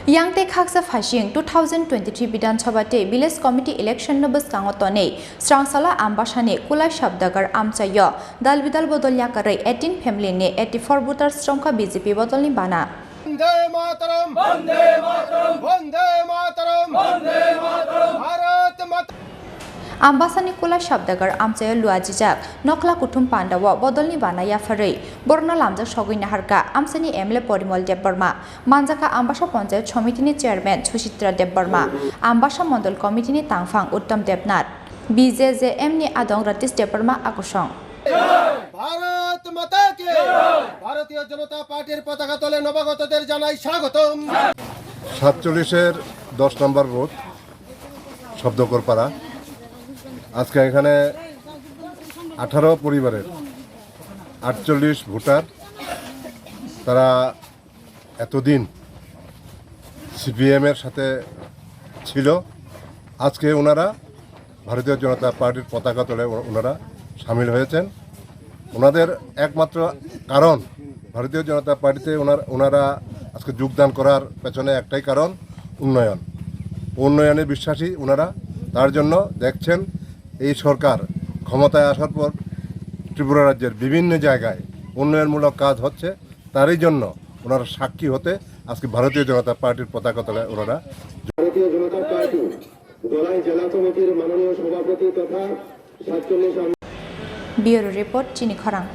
Yangte khaksa phashing 2023 Bidhan te village committee election no bsangotone strangsala ambashane Kulai Sabdakar Amchaio Dalbidal Bodol Yakarwi 18 family ne 84 voters Romkha BJP Bodolni Bana Vande Mataram Vande Mataram Vande Mataram Vande Mataram Bharat Mataram Ambasani Kulai Sabdakar Amchaio luajijak nokla kuthum pandawa Bodolni Bana Yakarwi Borna lamjak sogoi naharka Amsani MLA Porimol Debbarma Manjaka Ambasa Panchayat Somitini Chairman Suchitra Debbarma Ambasa Mondol Committee ni Tangfang Uttam Debnath BJJM ni Adong Ratis Debbarma Akusong Bharat মাতা কে ভারতীয় জনতা পার্টির পতাকা তলে নবাগতদের জানাই স্বাগতম 47-এর 10 নম্বর booth Shabdakar পাড়া আজকে এখানে 18 পরিবারের 48 ভোটার তারা এতদিন সিপিএম এর সাথে ছিল আজকে ওনারা ভারতীয় জনতা পার্টির পতাকা তলে ওনারা শামিল হয়েছেন ওনাদের একমাত্র কারণ ভারতীয় জনতা পার্টিতে ওনারা আজকে যোগদান করার পেছনে একটাই কারণ উন্নয়নে বিশ্বাসী ওনারা তার জন্য দেখছেন এই সরকার ক্ষমতায় আসার পর ত্রিপুরা রাজ্যের বিভিন্ন জায়গায় উন্নয়নমূলক কাজ হচ্ছে তারই জন্য ওনারা সাক্ষী হতে আজকে ভারতীয় জনতা পার্টির পতাকা তলে ওনারা ভারতীয় জনতা পার্টি দলাই জেলা কমিটির মাননীয় সভাপতি তথা 47 Bureau Report Chini Khorang